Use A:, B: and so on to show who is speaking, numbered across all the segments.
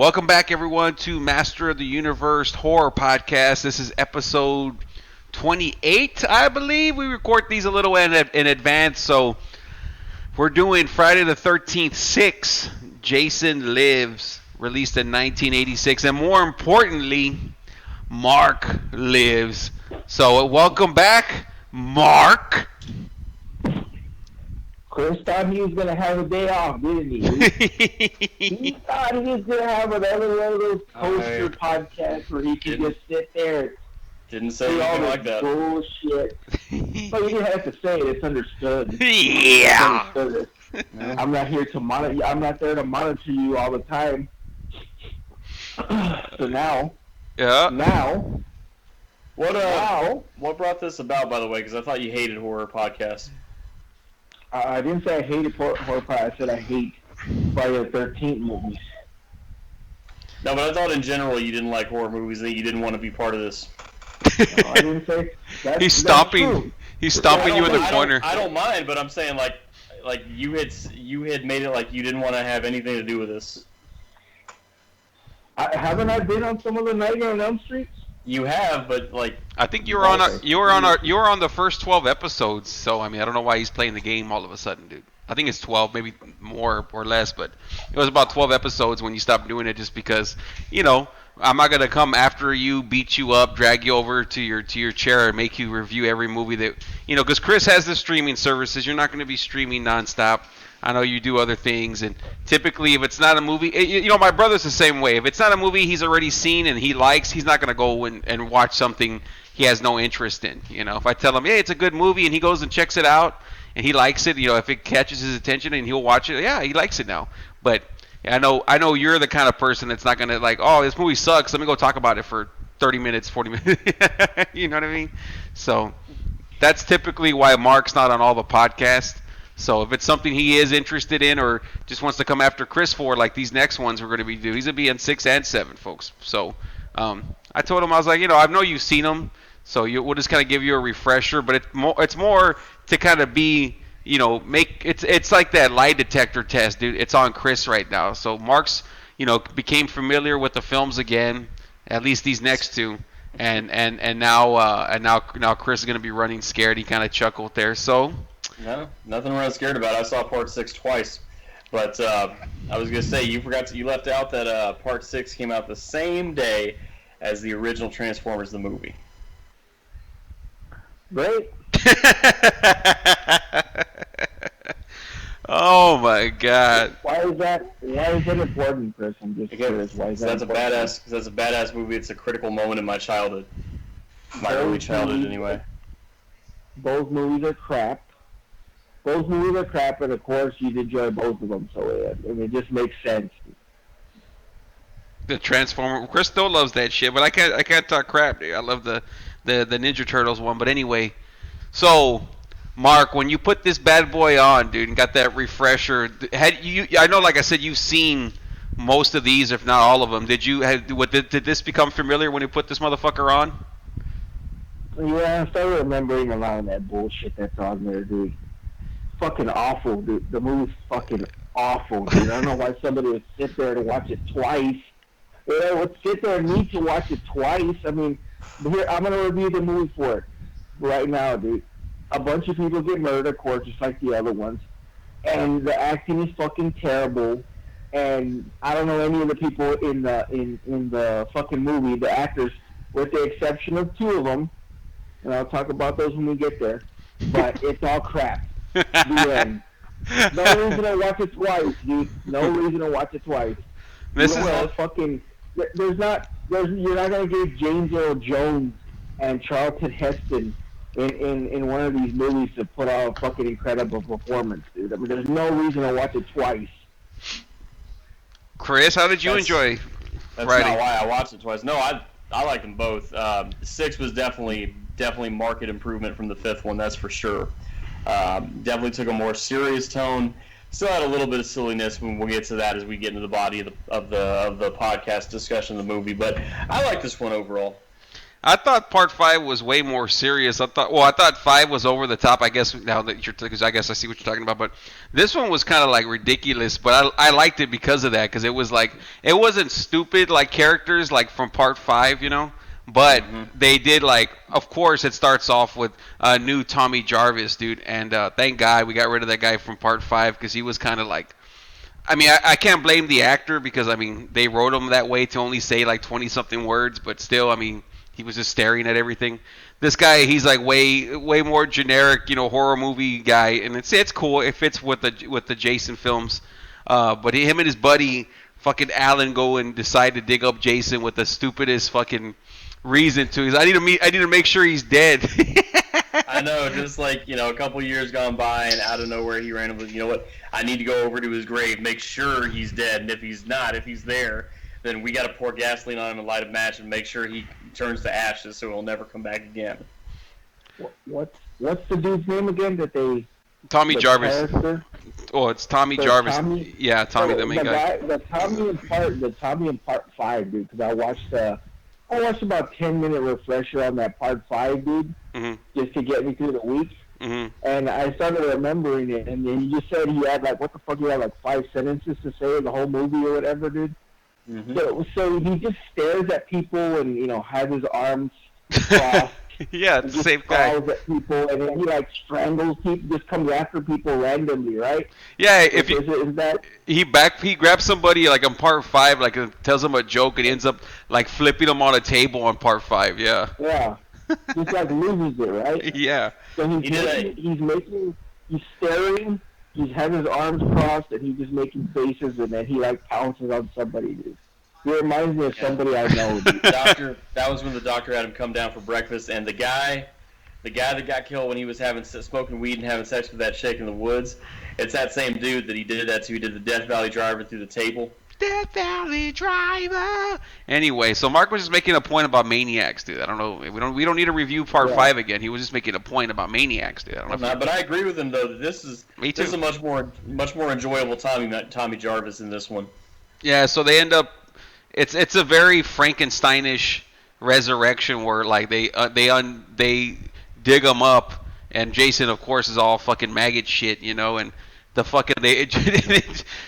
A: Welcome back, everyone, to Master of the Universe Horror Podcast. This is episode 28, I believe. We record these a little in advance, so we're doing Friday the 13th 6, Jason Lives, released in 1986, and more importantly, Mark Lives. So welcome back, Mark.
B: Chris thought he was going to have a day off, didn't he? He thought he was going to have another one of those poster podcasts where he could just sit there.
C: Didn't say anything like that.
B: Bullshit. But you didn't have to say it. It's understood.
A: Yeah.
B: It's understood. I'm not here to monitor. I'm not there to monitor you all the time. So now.
A: Yeah.
B: Now.
C: What brought this about, by the way? Because I thought you hated horror podcasts.
B: I didn't say I hated horror podcasts. I said I hate Friday the 13th movies.
C: No, but I thought in general you didn't like horror movies, that you didn't want to be part of this.
B: No, I didn't say that.
A: He's stopping. He's stopping you in the corner.
C: I don't mind, but I'm saying like you had made it like you didn't want to have anything to do with this.
B: Haven't I been on some of the Nightmare on Elm Street?
C: You have, but like
A: I think you were on the first 12 episodes. So I mean, I don't know why he's playing the game all of a sudden, dude. I think it's 12, maybe more or less, but it was about 12 episodes when you stopped doing it, just because, I'm not gonna come after you, beat you up, drag you over to your chair, and make you review every movie that because Chris has the streaming services. You're not gonna be streaming nonstop. I know you do other things, and typically if it's not a movie, my brother's the same way. If it's not a movie he's already seen and he likes, he's not gonna go and watch something he has no interest in. If I tell him, hey, it's a good movie, and he goes and checks it out, and he likes it, if it catches his attention and he'll watch it, yeah, he likes it now. But I know you're the kind of person that's not gonna like, oh, this movie sucks, let me go talk about it for 30 minutes, 40 minutes. You know what I mean? So that's typically why Mark's not on all the podcasts. So if it's something he is interested in or just wants to come after Chris for, like these next ones we're going to be doing, he's going to be in 6 and 7, folks. So I told him, I was like, I know you've seen them, so we'll just kind of give you a refresher. But it's more to kind of be, it's like that lie detector test, dude. It's on Chris right now. So Mark's, became familiar with the films again, at least these next two. And now Chris is going to be running scared. He kind of chuckled there. So.
C: No, nothing to run scared about. I saw Part 6 twice, but I was gonna say you left out that Part 6 came out the same day as the original Transformers the movie.
B: Great.
A: Oh my God!
B: Why is that important, Chris? I'm just curious. Why is that?
C: That's a badass movie. It's a critical moment in my childhood, my early childhood, anyway.
B: Both movies are crap. And of course you enjoy both of them, so it just makes sense.
A: The Transformer, Chris still loves that shit, but I can't talk crap, dude. I love the Ninja Turtles one, but anyway. So, Mark, when you put this bad boy on, dude, and got that refresher, I know, like I said, you've seen most of these, if not all of them. Did this become familiar when you put this motherfucker on?
B: Yeah, I started remembering a lot of that bullshit that's on there, dude. Fucking awful, dude. The movie's fucking awful, dude. I don't know why somebody would sit there to watch it twice. Would sit there and need to watch it twice. I mean, here, I'm going to review the movie for it right now, dude. A bunch of people get murdered, of course, just like the other ones. And the acting is fucking terrible. And I don't know any of the people in the fucking movie, the actors, with the exception of 2 of them. And I'll talk about those when we get there. But it's all crap. The end. No reason to watch it twice, dude. No reason to watch it twice.
A: This is
B: fucking. You're not gonna give James Earl Jones and Charlton Heston in one of these movies to put out a fucking incredible performance, dude. I mean, there's no reason to watch it twice.
A: Chris, how did you enjoy
C: Friday? That's not why I watched it twice. No, I liked them both. 6 was definitely market improvement from the 5th one, that's for sure. Definitely took a more serious tone. Still had a little bit of silliness when we'll get to that as we get into the body of the podcast discussion of the movie. But I like this one overall.
A: I thought part 5 was way more serious. I thought 5 was over the top. I guess now that because I guess I see what you're talking about. But this one was kind of like ridiculous. But I liked it because of that. Because it was like it wasn't stupid like characters like from part 5, you know. But they did like, of course, it starts off with new Tommy Jarvis, dude. And thank God we got rid of that guy from part 5 because he was kind of like. I mean, I can't blame the actor because, I mean, they wrote him that way to only say like 20-something words, but still, I mean, he was just staring at everything. This guy, he's like way more generic, you know, horror movie guy, and it's cool. It fits with the Jason films. But him and his buddy, fucking Alan, go and decide to dig up Jason with the stupidest fucking reason to. I need to make sure he's dead.
C: I know, just like, you know, a couple years gone by, and out of nowhere he randomly, you know what, I need to go over to his grave, make sure he's dead, and if he's not, if he's there, then we got to pour gasoline on him and light a match and make sure he turns to ashes so he'll never come back again.
B: What's the dude's name again that they...
A: Tommy Jarvis.
B: Character?
A: Oh, it's Tommy Jarvis.
B: Tommy,
A: yeah, Tommy, the main guy.
B: The Tommy in part 5, dude, because I watched about 10-minute refresher on that part 5, dude, just to get me through the week. And I started remembering it, and then you just said he had like, what the fuck, he had like 5 sentences to say in the whole movie or whatever, dude. So he just stares at people and, you know, has his arms crossed.
A: Yeah, it's the same guy.
B: Calls at people, and then he like strangles people, just comes after people randomly, right?
A: Yeah, he grabs somebody like on part 5, like tells them a joke, and he ends up like flipping them on a table on part 5. Yeah.
B: Yeah. Just like loses it, right?
A: Yeah.
B: So he's staring, he has his arms crossed, and he's just making faces, and then he like pounces on somebody, dude. He reminds me of somebody I know.
C: That was when the doctor had him come down for breakfast, and the guy that got killed when he was smoking weed and having sex with that chick in the woods, it's that same dude that he did that to. He did the Death Valley Driver through the table.
A: Death Valley Driver. Anyway, so Mark was just making a point about Maniacs, dude. I don't know. We don't need to review part 5 again. He was just making a point about Maniacs, dude. I don't know.
C: But I agree with him though that this is a much more enjoyable Tommy Jarvis in this one.
A: Yeah. So they end up. It's a very Frankensteinish resurrection where like they dig him up, and Jason of course is all fucking maggot shit, you know, and the fucking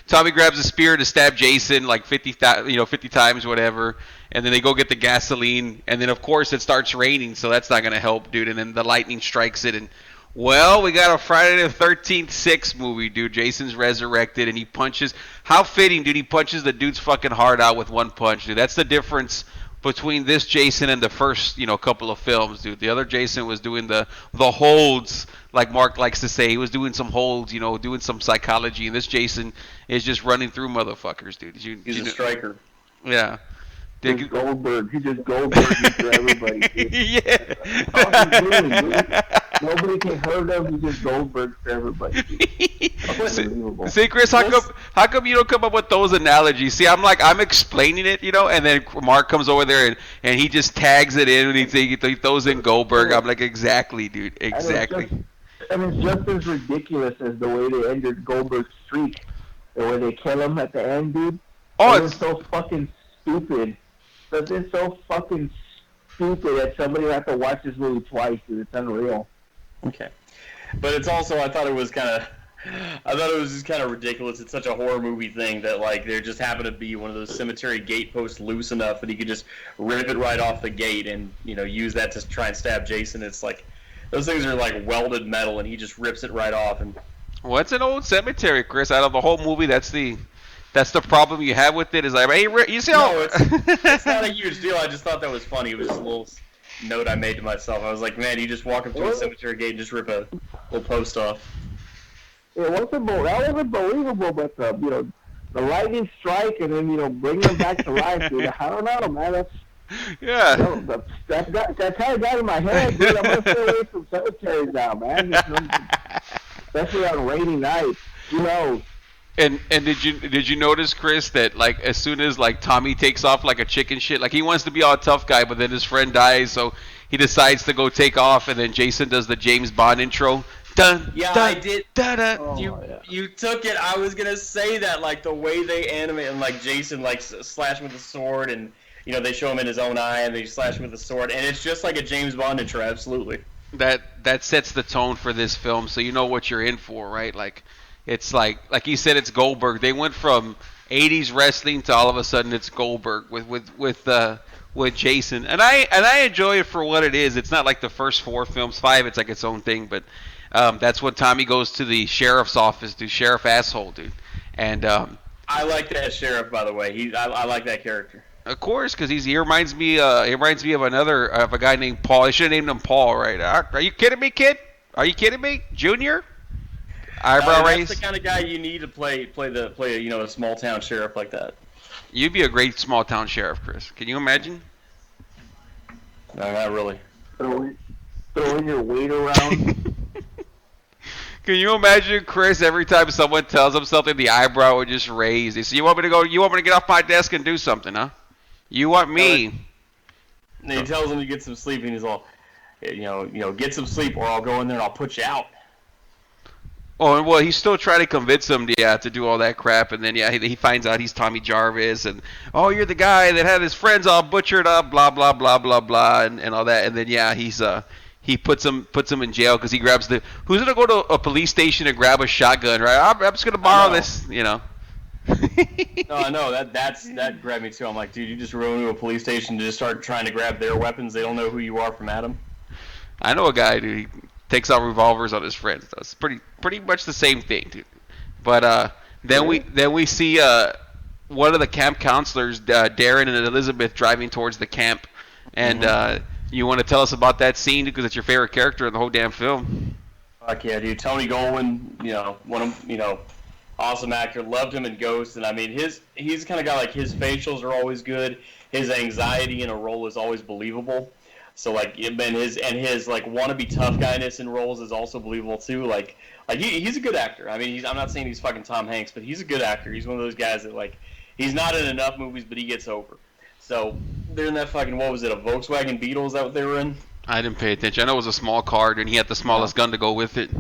A: Tommy grabs a spear to stab Jason like 50 times whatever, and then they go get the gasoline, and then of course it starts raining, so that's not gonna help, dude, and then the lightning strikes it, and well, we got a Friday the 13th 6 movie, dude. Jason's resurrected, and he punches. How fitting, dude. He punches the dude's fucking heart out with one punch, dude. That's the difference between this Jason and the first, couple of films, dude. The other Jason was doing the holds, like Mark likes to say. He was doing some holds, doing some psychology. And this Jason is just running through motherfuckers, dude.
C: He's a striker.
A: Yeah.
B: He's Goldberg. He just Goldberg for everybody, dude.
A: Yeah.
B: That's all he's doing, dude. Nobody can hurt him. He just Goldberg for everybody.
A: See, Chris, how come you don't come up with those analogies? See, I'm explaining it, and then Mark comes over there and he just tags it in and he throws in Goldberg. I'm like, exactly, dude, exactly.
B: And it's just as ridiculous as the way they ended Goldberg's streak, the way they kill him at the end, dude.
A: Oh,
B: it's so fucking stupid. But it's so fucking stupid that somebody have to watch this movie twice, dude. It's unreal.
C: Okay, but it's also I thought it was just kind of ridiculous. It's such a horror movie thing that like there just happened to be one of those cemetery gate posts loose enough that he could just rip it right off the gate and use that to try and stab Jason. It's like those things are like welded metal and he just rips it right off. And
A: what's an old cemetery, Chris? Out of the whole movie, that's the problem you have with it. Is like, hey, you see how?
C: No, it's not a huge deal. I just thought that was funny. It was just a little note I made to myself. I was like, man, you just walk up to a cemetery gate and just rip a little post off.
B: That wasn't believable, but the lightning strike and then bring them back to life, dude. I don't know, man. That kind of got in my head, dude. I'm gonna stay away from cemeteries now, man. Especially on rainy nights,
A: And did you notice, Chris, that like as soon as like Tommy takes off like a chicken shit, like he wants to be all tough guy, but then his friend dies, so he decides to go take off, and then Jason does the James Bond intro. Dun,
C: yeah,
A: dun,
C: I did.
A: Dun, dun.
C: Oh, you took it. I was gonna say that, like the way they animate and like Jason like slash with the sword and they show him in his own eye and they slash him with a sword, and it's just like a James Bond intro, absolutely.
A: That sets the tone for this film, so you know what you're in for, right? Like, it's like you said, it's Goldberg. They went from 80s wrestling to all of a sudden it's Goldberg with Jason, and I enjoy it for what it is. It's not like the first 4 films, 5. It's like its own thing, but that's when Tommy goes to the sheriff's office, dude. Sheriff asshole, dude, and
C: I like that sheriff, by the way. I like that character.
A: Of course, because he reminds me of a guy named Paul. I should have named him Paul, right? Are you kidding me, kid? Are you kidding me, Junior? Eyebrow raise.
C: That's the kind of guy you need to play a small town sheriff like that.
A: You'd be a great small town sheriff, Chris. Can you imagine?
C: No, not really.
B: Throwing your weight around.
A: Can you imagine, Chris, every time someone tells him something, the eyebrow would just raise. They say, you want me to get off my desk and do something, huh? You want me?
C: And he tells him to get some sleep, and he's all, get some sleep, or I'll go in there and I'll put you out.
A: Oh, well, he's still trying to convince him, to do all that crap, and then, he finds out he's Tommy Jarvis, and, oh, you're the guy that had his friends all butchered up, blah, blah, blah, blah, blah, and all that, and then, he puts him in jail because he grabs who's going to go to a police station and grab a shotgun, right? I'm just going to borrow this,
C: No, I know. That grabbed me, too. I'm like, dude, you just run into a police station to just start trying to grab their weapons. They don't know who you are from Adam.
A: I know a guy, dude. He takes out revolvers on his friends. That's pretty much the same thing, dude. But then we see one of the camp counselors, Darren and Elizabeth, driving towards the camp, and you want to tell us about that scene because it's your favorite character in the whole damn film.
C: Fuck yeah, dude. Tony Goldwyn, one of awesome actor. Loved him in Ghost, and I mean he's the kind of guy, like, his facials are always good. His anxiety in a role is always believable. So like, and his like wannabe tough guyness in roles is also believable too. Like he's a good actor. I mean, I'm not saying he's fucking Tom Hanks, but he's a good actor. He's one of those guys that, like, he's not in enough movies, but he gets over. So they're in that fucking, what was it, a Volkswagen Beetle? Is that what they were in?
A: I didn't pay attention. I know it was a small car, and he had the smallest gun to go with it.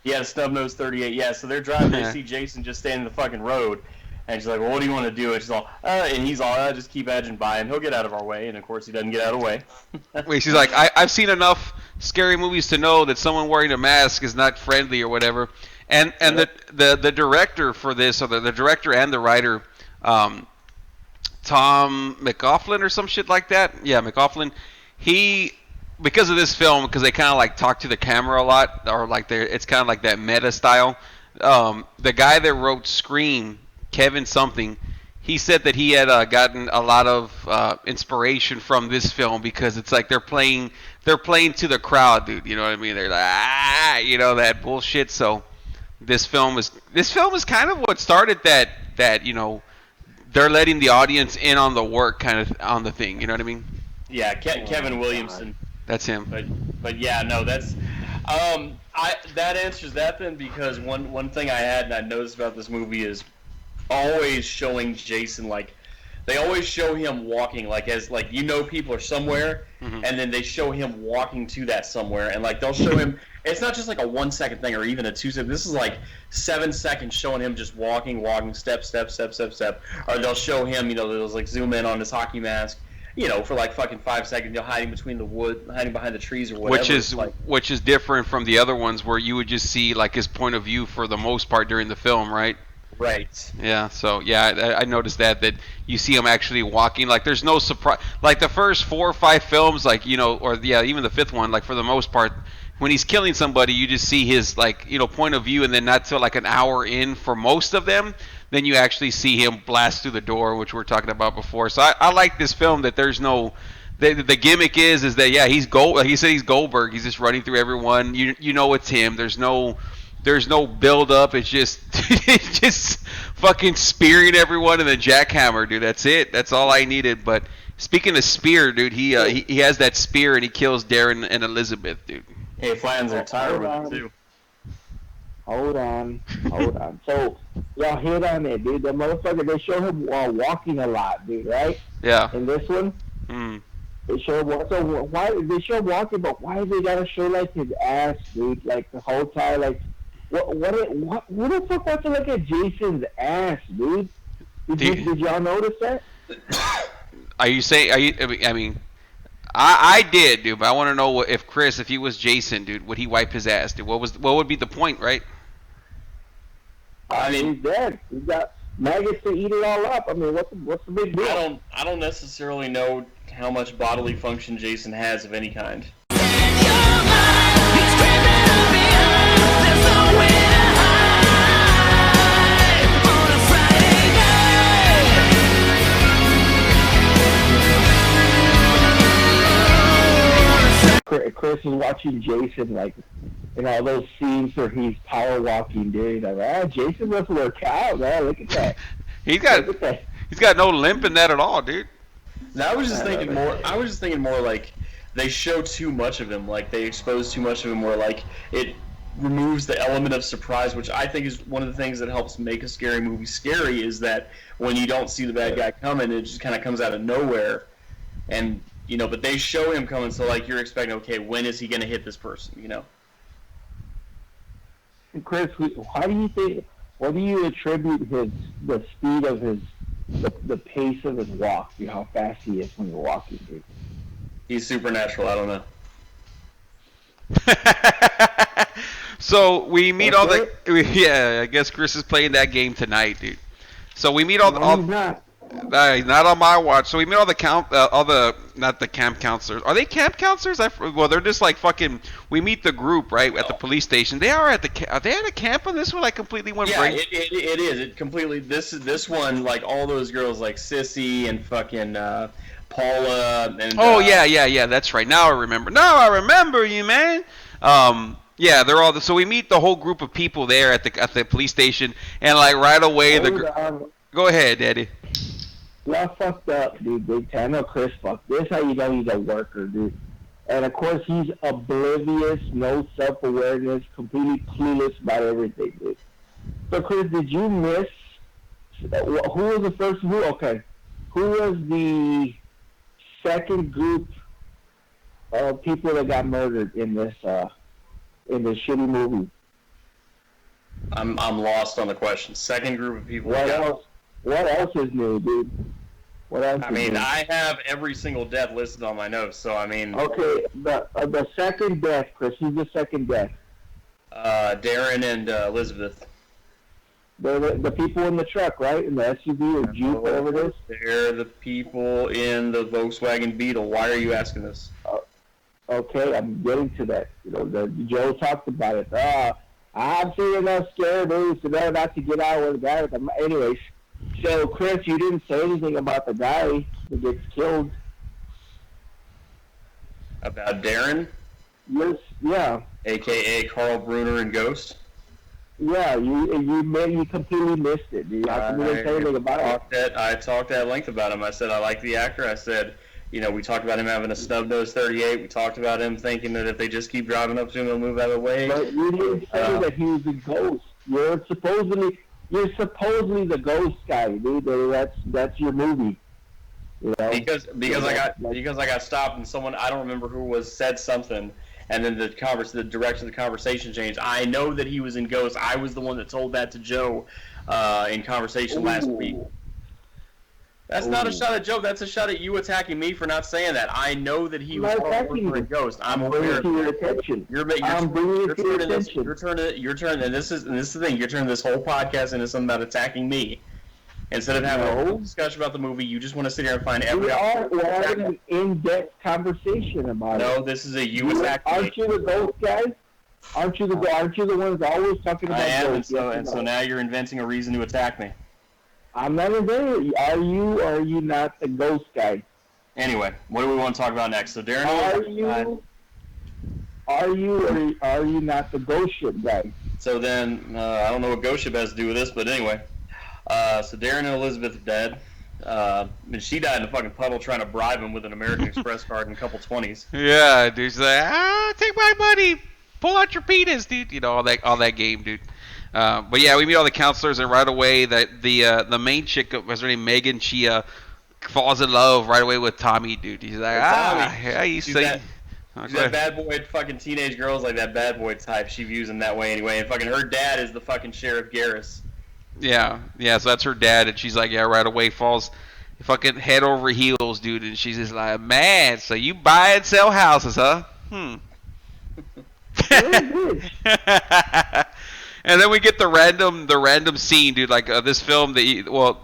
C: He had a snub-nosed 38. Yeah, so they're driving. They see Jason just standing in the fucking road, and she's like, well, what do you want to do? And she's all, and he's all, just keep edging by him. He'll get out of our way. And of course, he doesn't get out of the way.
A: Wait, she's like, I've seen enough scary movies to know that someone wearing a mask is not friendly or whatever. And the director for this, or the director and the writer, Tom McLoughlin or some shit like that. Yeah, McLoughlin. He, because of this film, because they kind of like talk to the camera a lot, or like it's kind of like that meta style. The guy that wrote Scream, Kevin something, he said that he had gotten a lot of inspiration from this film because it's like they're playing to the crowd, dude. You know what I mean? They're like, that bullshit. So this film is kind of what started that they're letting the audience in on the work, kind of on the thing. You know what I mean?
C: Yeah, Kevin Williamson.
A: That's him.
C: But yeah, no, that's that answers that then, because one thing I had and I noticed about this movie is always showing Jason, like, they always show him walking, like, as, like, people are somewhere, and then they show him walking to that somewhere, and, like, they'll show him, it's not just like a 1 second thing or even a 2 second, this is like 7 seconds showing him just walking, step, or they'll show him, they'll like zoom in on his hockey mask, for like fucking 5 seconds, hiding between the wood, hiding behind the trees or whatever.
A: Which is different from the other ones where you would just see like his point of view for the most part during the film, right?
C: Right.
A: Yeah, so yeah, I noticed that you see him actually walking. Like, there's no surprise. Like the first 4 or 5 films, like, or yeah, even the 5th one, like, for the most part, when he's killing somebody, you just see his, like, point of view, and then not till like an hour in for most of them, then you actually see him blast through the door, which we were talking about before. So I like this film that there's no. The gimmick is that, yeah, he said he's Goldberg. He's just running through everyone. You know it's him. There's no build up. It's just fucking spearing everyone and then jackhammer, dude. That's it. That's all I needed. But speaking of spear, dude, he has that spear and he kills Darren and Elizabeth, dude.
C: Hey, Flans are tired with it too.
B: Hold on. So y'all hit on it, dude. The motherfucker, they show him walking a lot, dude, right?
A: Yeah.
B: In this one, they show him. So why they show him walking? But why they gotta show like his ass, dude? Like the whole time, like. What the fuck wants to look at Jason's ass, dude? Did y'all notice that?
A: Are you saying? Are you? I mean, I did, dude. But I want to know if Chris, if he was Jason, dude, would he wipe his ass, dude? What would be the point, right?
B: I mean, he's dead. He's got maggots to eat it all up. I mean, what's the big deal?
C: I don't necessarily know how much bodily function Jason has of any kind.
B: Chris is watching Jason, like, in all those scenes where he's power walking, dude. Like, Jason must work out, man. Look at that.
A: He's got no limp in that at all, dude.
C: Now, I was just thinking more like they show too much of him, like they expose too much of him, where like it removes the element of surprise, which I think is one of the things that helps make a scary movie scary. Is that when you don't see the bad guy coming, it just kind of comes out of nowhere, and you know. But they show him coming, so like you're expecting, okay, when is he going to hit this person? You know.
B: Chris, how do you think? What do you attribute the speed of the pace of his walk? You know, how fast he is when you're walking, dude.
C: He's supernatural. I don't know.
A: So we meet all the. Yeah, I guess Chris is playing that game tonight, dude. So we meet all the.
B: He's not.
A: Not on my watch. So we meet all the not the camp counselors. Are they camp counselors? Well, they're just like fucking. We meet the group right at the police station. They are at the. Are they at a camp on this one? I completely went.
C: Yeah, it is. It completely. This one, like all those girls, like Sissy and fucking Paula and.
A: Oh yeah. That's right. Now I remember you, man. Yeah, they're all. So we meet the whole group of people there at the police station, and like right away Go ahead, Eddie.
B: Y'all fucked up, dude. Big time. I know Chris fucked. This is how you know he's a worker, dude. And of course, he's oblivious, no self-awareness, completely clueless about everything, dude. So, Chris, did you miss? Who was the first? Who was the second group of people that got murdered in this shitty movie?
C: I'm lost on the question. Second group of people.
B: What else is new, dude? What else? I
C: mean, I have every single death listed on my notes, so I mean.
B: Okay, the second death, Chris. Who's the second death?
C: Darren and Elizabeth.
B: The people in the truck, right? In the SUV or Jeep, whatever it is?
C: They're the people in the Volkswagen Beetle. Why are you asking this?
B: Okay, I'm getting to that. You know, Joe talked about it. I'm feeling enough scared, dude, so they're about to get out with the guy with the... Anyways, so, Chris, you didn't say anything about the guy that gets killed.
C: About Darren?
B: Yes, yeah.
C: A.K.A. Carl Bruner and Ghost?
B: Yeah, you completely missed it. You didn't say anything about it.
C: I talked at length about him. I said I like the actor. I said, you know, we talked about him having a snub-nosed 38. We talked about him thinking that if they just keep driving up to him, they'll move out of the way.
B: But you didn't say that he was a ghost. You're supposedly the ghost guy, dude. That's your movie. You know?
C: Because I got stopped and someone, I don't remember who said something, and then the direction of the conversation changed. I know that he was in Ghost. I was the one that told that to Joe in conversation last week. That's not a shot at Joe. That's a shot at you attacking me for not saying that. I know that he was in Ghost. I'm
B: bringing it to your attention. You're bringing it to your attention.
C: You're turning, and this is the thing. You're turning this whole podcast into something about attacking me. Instead of having a whole discussion about the movie, you just want to sit here and find every.
B: We're having an in-depth conversation about it.
C: No, this is a you attack me.
B: Aren't you the ghost guy? Aren't you the ones always talking about ghosts?
C: I am, so now you're inventing a reason to attack me.
B: I'm not inventing it. Are you or are you not the ghost guy?
C: Anyway, what do we want to talk about next? So Darren,
B: are you or are you not the ghost ship guy?
C: So then, I don't know what ghost ship has to do with this, but anyway. So Darren and Elizabeth are dead. And she died in a fucking puddle trying to bribe him with an American Express card and a couple 20s.
A: Yeah, dude. She's like, take my money. Pull out your penis, dude. You know, all that game, dude. But yeah, we meet all the counselors, and right away, the main chick, was her name Megan, she falls in love right away with Tommy, dude. He's like, how you say?
C: She's that bad boy, fucking teenage girls like that bad boy type. She views him that way anyway. And fucking her dad is the fucking Sheriff Garris.
A: Yeah. So that's her dad, and she's like, yeah, right away falls fucking head over heels, dude, and she's just like, man, so you buy and sell houses, huh? And then we get the random scene, dude. Like this film,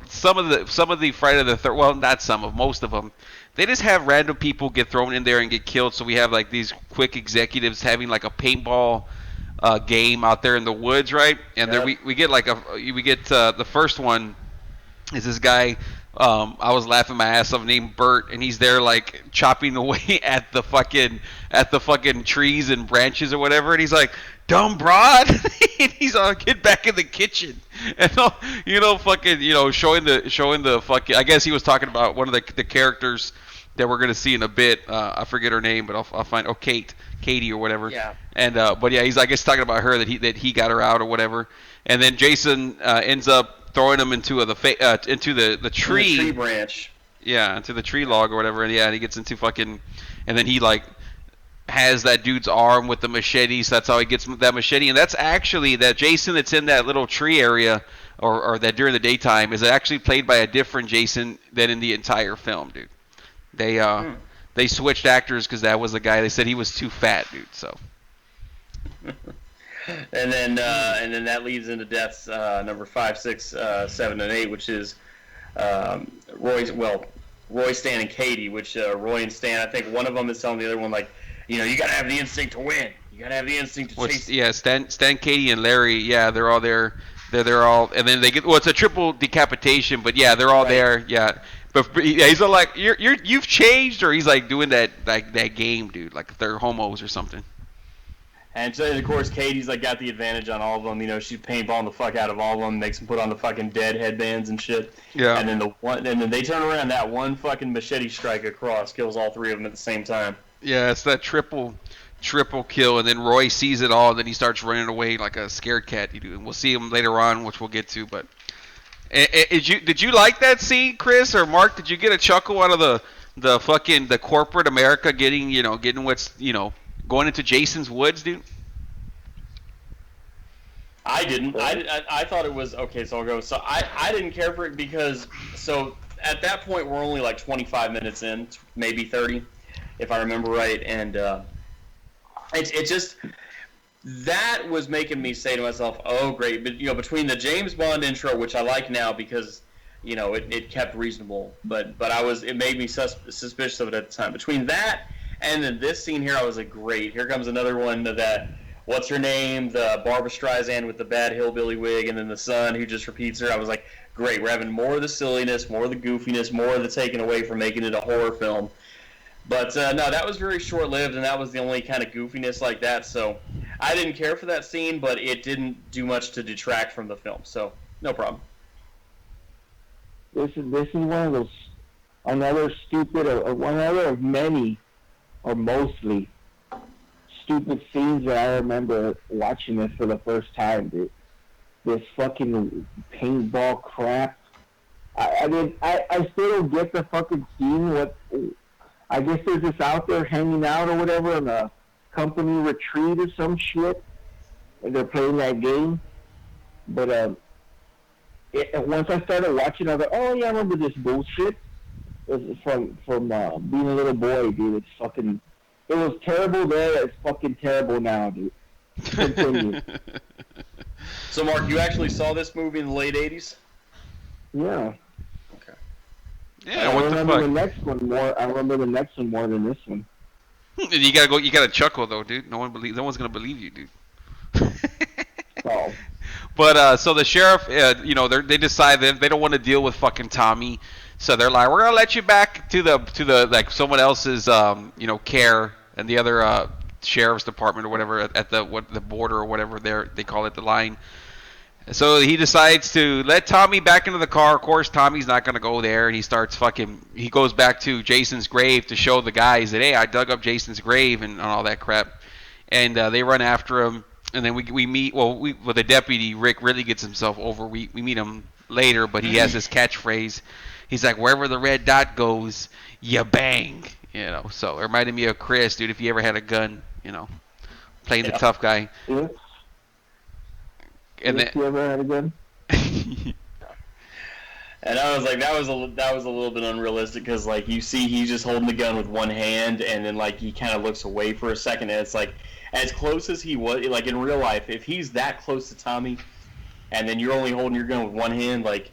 A: some of the Friday the Third, well, not some of, most of them, they just have random people get thrown in there and get killed. So we have like these quick executives having like a paintball game out there in the woods, right? And then we get like the first one is this guy. I was laughing my ass off, named Bert, and he's there like chopping away at the fucking trees and branches or whatever, and he's like, "Dumb broad," and he's like, "Get back in the kitchen," and showing the fucking. I guess he was talking about one of the characters that we're gonna see in a bit. I forget her name, but I'll find. Oh, Katie or whatever.
C: Yeah.
A: And but yeah, he's I guess talking about her that he got her out or whatever, and then Jason ends up throwing him into the tree.
C: The tree branch.
A: Yeah, into the tree log or whatever, and he gets into fucking, and then he like has that dude's arm with the machete, so that's how he gets that machete, and that's actually that Jason that's in that little tree area, or that during the daytime, is actually played by a different Jason than in the entire film, dude. They switched actors because that was the guy. They said he was too fat, dude. So.
C: And then that leads into deaths number 5, 6, 7, and 8, which is Roy, Stan, and Katie. Which Roy and Stan, I think one of them is telling the other one like, you gotta have the instinct to win. You gotta have the instinct to chase.
A: Yeah, Stan, Katie, and Larry. Yeah, they're all there. They're all, and then they get. Well, it's a triple decapitation, but yeah, they're all there. Yeah. But yeah, he's all like, you've changed, or he's like doing that game, dude, like they're homos or something.
C: And so, of course, Katie's like got the advantage on all of them. She's paintballing the fuck out of all of them, makes them put on the fucking dead headbands and shit.
A: Yeah.
C: And then they turn around, that one fucking machete strike across kills all three of them at the same time.
A: Yeah, it's that triple kill, and then Roy sees it all, and then he starts running away like a scared cat. And we'll see him later on, which we'll get to. But did you like that scene, Chris or Mark? Did you get a chuckle out of the corporate America getting what's going into Jason's woods, dude?
C: I didn't. I thought it was okay. So I'll go. So I didn't care for it because at that point we're only like 25 minutes in, maybe 30, if I remember right, and it just that was making me say to myself, oh great, but between the James Bond intro, which I like now because it kept reasonable, but it made me suspicious of it at the time. Between that and then this scene here, I was like, great, here comes another one that, what's her name, the Barbara Streisand with the bad hillbilly wig, and then the son who just repeats her. I was like, great, we're having more of the silliness, more of the goofiness, more of the taken away from making it a horror film. But no, that was very short-lived, and that was the only kind of goofiness like that. So I didn't care for that scene, but it didn't do much to detract from the film. So no problem.
B: This is one of those another stupid or one other of many, or mostly stupid scenes that I remember watching this for the first time, dude. This fucking paintball crap. I still don't get the fucking scene. What? I guess they're just out there hanging out or whatever in a company retreat or some shit, and they're playing that game. But once I started watching, I was like, oh yeah, I remember this bullshit. It was from being a little boy, dude. It was terrible there. It's fucking terrible now, dude. Continue.
C: So, Mark, you actually saw this movie in the late 80s?
B: Yeah.
C: Okay.
A: Yeah, what the fuck?
B: I remember the next one more than this one.
A: You gotta chuckle though, dude. No one's gonna believe you, dude.
B: Oh.
A: But so the sheriff, they decide that they don't want to deal with fucking Tommy, so they're like, we're gonna let you back to the like someone else's care and the other sheriff's department or whatever at the border or whatever they call it, the line. So he decides to let Tommy back into the car. Of course, Tommy's not gonna go there, and he goes back to Jason's grave to show the guys that, hey, I dug up Jason's grave and all that crap, and they run after him. And then we meet, the deputy, Rick, really gets himself over. We meet him later, but he has this catchphrase. He's like, wherever the red dot goes, you bang. So it reminded me of Chris, dude, if you ever had a gun, playing the tough guy.
B: Yeah.
A: And then,
B: you ever had a gun?
C: And I was like, that was a little bit unrealistic because like you see he's just holding the gun with one hand and then like he kind of looks away for a second and it's like as close as he was like in real life if he's that close to Tommy and then you're only holding your gun with one hand like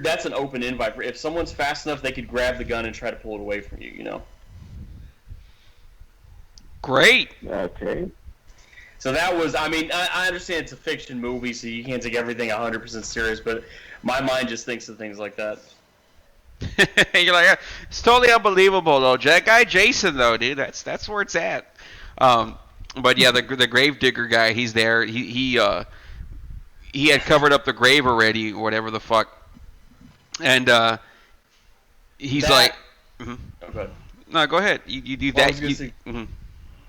C: that's an open invite for if someone's fast enough they could grab the gun and try to pull it away from you, you know.
A: Great.
B: Okay. So
C: that was, I mean, I understand it's a fiction movie, so you can't take everything 100% serious, but my mind just thinks of things like that.
A: You're like, it's totally unbelievable, though. That guy Jason, though, dude, that's where it's at. But yeah, the gravedigger guy, he's there. He had covered up the grave already, or whatever the fuck, and he's like, mm-hmm.
C: Okay.
A: No, go ahead. You do
C: well,
A: that. Mm-hmm.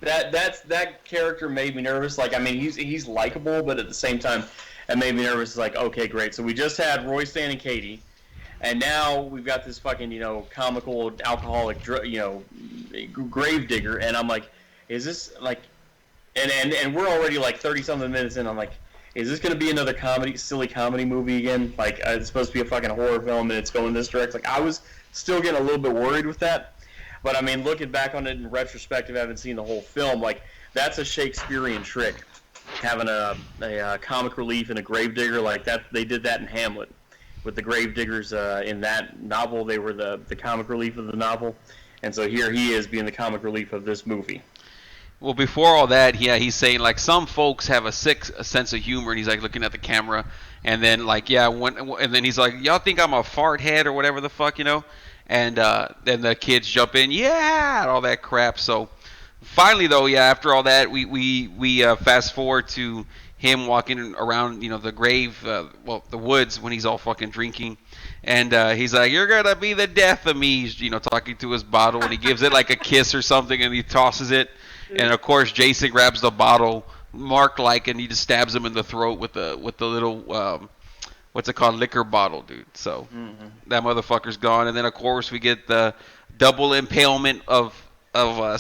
C: That character made me nervous. Like, I mean, he's likable, but at the same time, it made me nervous. It's like, okay, great. So we just had Roy, Stan, and Katie, and now we've got this fucking, comical alcoholic, gravedigger, and I'm like, is this like, and we're already like 30-something minutes in. I'm like, is this going to be another silly comedy movie again? Like, it's supposed to be a fucking horror film, and it's going this direction. Like, I was still getting a little bit worried with that. But, I mean, looking back on it in retrospective, I haven't seen the whole film. Like, that's a Shakespearean trick, having a comic relief and a gravedigger like that. They did that in Hamlet with the gravediggers in that novel. They were the comic relief of the novel. And so here he is being the comic relief of this movie.
A: Well, before all that, yeah, he's saying, like, some folks have a sick sense of humor, and he's, like, looking at the camera. And then, like, yeah, and then he's like, y'all think I'm a fart head or whatever the fuck, And then the kids jump in, yeah, and all that crap. So finally, though, yeah, after all that, we fast forward to him walking around, the grave, the woods when he's all fucking drinking. And he's like, you're going to be the death of me, talking to his bottle. And he gives it like a kiss or something, and he tosses it. And, of course, Jason grabs the bottle, Mark-like, and he just stabs him in the throat with the little... what's it called? Liquor bottle, dude. So that motherfucker's gone. And then, of course, we get the double impalement of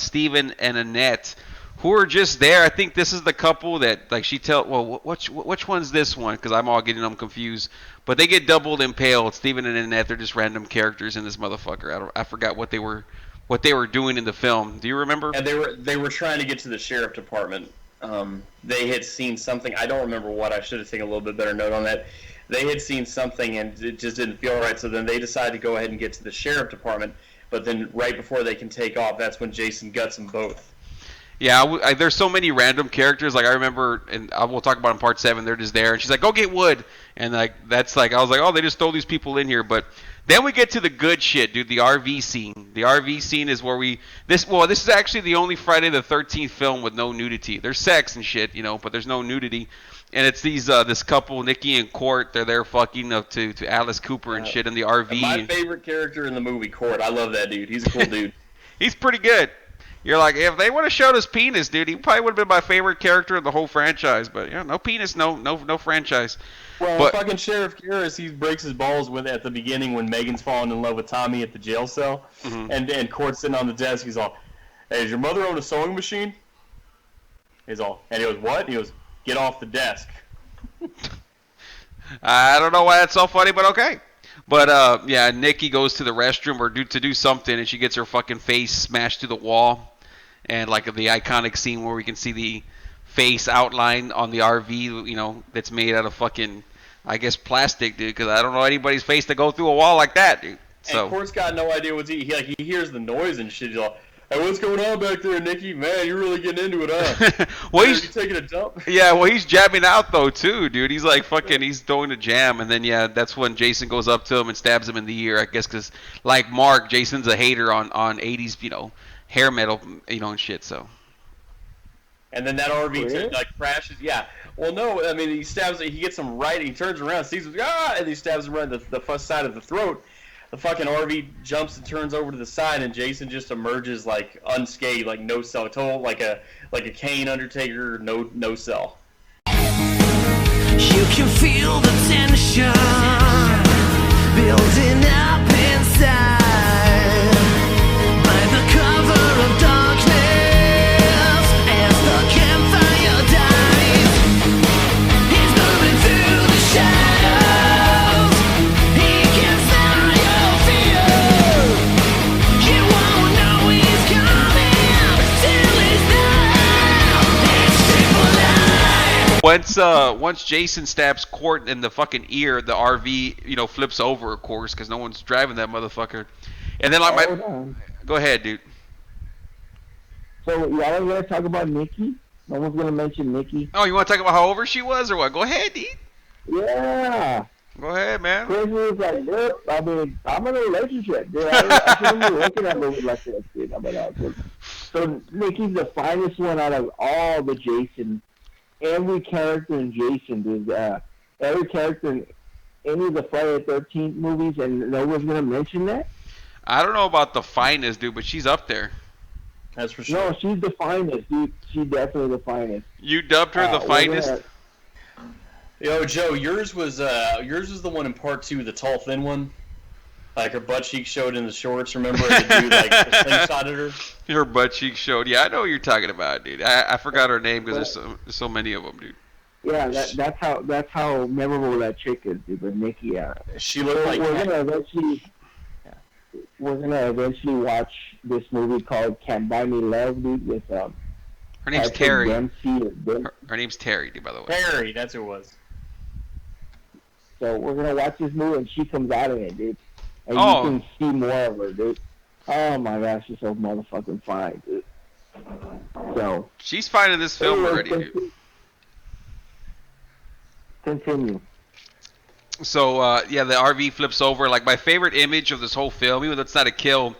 A: Steven and Annette, who are just there. I think this is the couple that, like, which one's this one? Because I'm all getting them confused. But they get double impaled. Steven and Annette, they're just random characters in this motherfucker. I forgot what they were doing in the film. Do you remember?
C: And they were trying to get to the sheriff department. They had seen something. I don't remember what. I should have taken a little bit better note on that. They had seen something and it just didn't feel right, so then they decided to go ahead and get to the sheriff department. But then right before they can take off, that's when Jason guts them both.
A: Yeah, there's so many random characters. Like, I remember, and we'll talk about in part 7, they're just there, and she's like, go get wood. And, like, that's like, I was like, oh, they just throw these people in here. But then we get to the good shit, dude, the RV scene. The RV scene is where this is actually the only Friday the 13th film with no nudity. There's sex and shit, but there's no nudity. And it's this couple, Nikki and Court. They're there fucking to Alice Cooper and shit in the RV.
C: And my favorite character in the movie, Court. I love that dude. He's a cool dude.
A: He's pretty good. You're like, if they would have showed his penis, dude, he probably would have been my favorite character in the whole franchise. But yeah, no penis, no franchise.
C: Well, fucking Sheriff Garris, he breaks his balls at the beginning when Megan's falling in love with Tommy at the jail cell, and Court's sitting on the desk. He's all, "Hey, does your mother own a sewing machine?" He's all, and he goes, "What?" He goes, "Get off the desk."
A: I don't know why that's so funny, but okay. But yeah, Nikki goes to the restroom to do something, and she gets her fucking face smashed to the wall. And like the iconic scene where we can see the face outline on the RV, that's made out of fucking, I guess, plastic, dude. Because I don't know anybody's face to go through a wall like that, dude. So.
C: And Court's got no idea what's he hears the noise and shit. He's like, "Hey, what's going on back there, Nikki? Man, you're really getting into it, huh?
A: Well,
C: he's taking a dump."
A: Yeah, well, he's jamming out though too, dude. He's like fucking, he's throwing a jam, and then yeah, that's when Jason goes up to him and stabs him in the ear. I guess because like Mark, Jason's a hater on 80s, hair metal, and shit. So.
C: And then that RV crashes. Yeah. Well, no, I mean he stabs. He gets him right. He turns around, sees him, and he stabs him right in the first side of the throat. The fucking RV jumps and turns over to the side, and Jason just emerges like unscathed, like no cell, total like a Kane Undertaker, no cell.
D: You can feel the tension building up inside. By the cover of darkness, as the campfire dies, he's moving through the shadows. He
A: once Jason stabs Court in the fucking ear, the RV flips over, of course, because no one's driving that motherfucker. And then like go ahead, dude.
B: So y'all are gonna talk about Nikki? No one's gonna mention Nikki.
A: Oh, you want to talk about how over she was, or what? Go ahead, dude.
B: Yeah.
A: Go ahead, man.
B: Chris was like, look, I mean, I'm in a relationship, dude. I shouldn't be looking at movies like that, dude. So Nikki's the finest one out of all the Jason. Every character in Jason, dude. Every character in any of the Friday the 13th movies, and no one's gonna mention that.
A: I don't know about the finest, dude, but she's up there.
C: That's for sure.
B: No, she's the finest, dude. She's definitely the finest.
A: You dubbed her the finest?
C: Yo, Joe, yours was the one in part 2, the tall, thin one. Like her butt cheek showed in the shorts, remember? The dude like slingshotted her.
A: Her butt cheek showed. Yeah, I know what you're talking about, dude. I forgot her name because there's so many of them, dude.
B: Yeah, that's how memorable that chick is, dude. But Nikki,
C: she looked like.
B: We're gonna eventually watch this movie called "Can't Buy Me Love," dude. With
A: her name's Terry.
B: Her
A: name's Terry, dude. By the way.
C: Terry, that's who it was.
B: So we're gonna watch this movie, and she comes out of it, dude. And you can see more of her, dude. Oh my gosh, she's so motherfucking fine, dude. So
A: she's fine in this film already, dude.
B: Continue.
A: So the RV flips over. Like my favorite image of this whole film, even though it's not a kill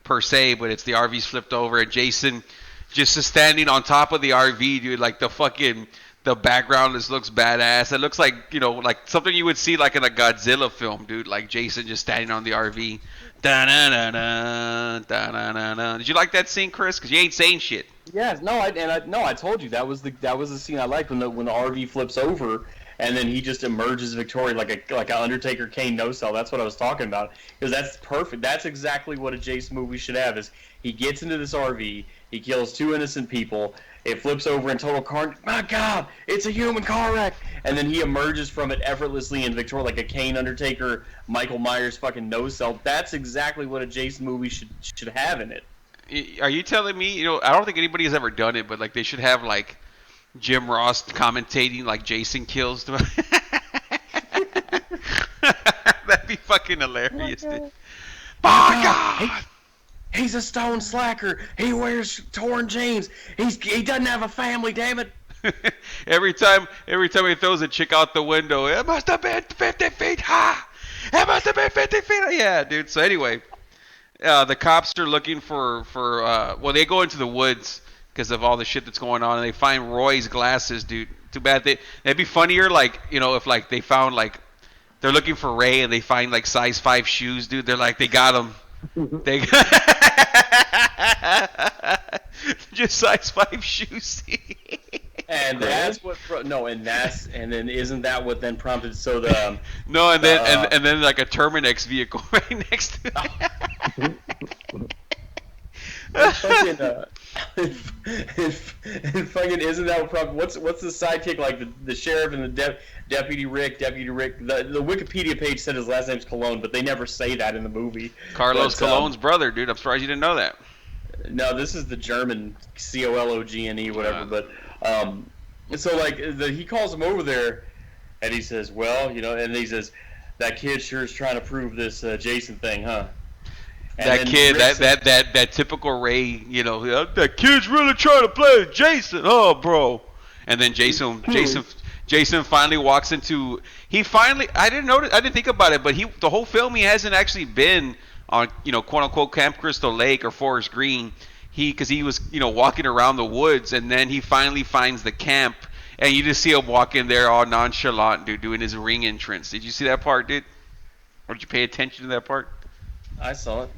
A: per se, but it's the RV's flipped over and Jason just is standing on top of the RV, dude. Like the background just looks badass. It looks like like something you would see like in a Godzilla film, dude. Like Jason just standing on the RV. Da-na-na-na, da-na-na-na. Did you like that scene, Chris? Because you ain't saying shit.
C: Yeah, I told you that was the scene I liked when the RV flips over. And then he just emerges victorious like a Undertaker Kane no-sell. That's what I was talking about. Because that's perfect. That's exactly what a Jason movie should have. Is he gets into this RV, he kills 2 innocent people, it flips over in total carnage. My God, it's a human car wreck. And then he emerges from it effortlessly and victorious like a Kane, Undertaker, Michael Myers fucking no-sell. That's exactly what a Jason movie should have in it.
A: Are you telling me? I don't think anybody has ever done it, but like they should have like Jim Ross commentating like Jason kills. That'd be fucking hilarious, dude. My God!
C: He's a stone slacker. He wears torn jeans. He doesn't have a family, damn it.
A: every time he throws a chick out the window, it must have been 50 feet high. It must have been 50 feet high. Yeah, dude. So anyway, the cops are looking for they go into the woods because of all the shit that's going on, and they find Roy's glasses, dude. Too bad it'd be funnier, like, if like they found like they're looking for Ray and they find like size 5 shoes, dude. They're like they got him. They just size 5 shoes.
C: And that's what and then isn't that what then prompted then
A: like a Terminex vehicle right next to it.
C: Fucking isn't that what prompted? What's the sidekick like? The sheriff and the Deputy Rick. The Wikipedia page said his last name's Colon, but they never say that in the movie.
A: Carlos Colon's brother, dude. I'm surprised you didn't know that.
C: No, this is the German Cologne, whatever. But so like he calls him over there, and he says, "Well, and he says that kid sure is trying to prove this Jason thing, huh?" And
A: that kid, that typical Ray, that kid's really trying to play Jason, oh, bro. And then Jason finally walks into. I didn't think about it, but the whole film he hasn't actually been on, quote unquote Camp Crystal Lake or Forest Green. Because he was, walking around the woods, and then he finally finds the camp, and you just see him walk in there all nonchalant, dude, doing his ring entrance. Did you see that part, dude? Or did you pay attention to that part?
C: I saw it.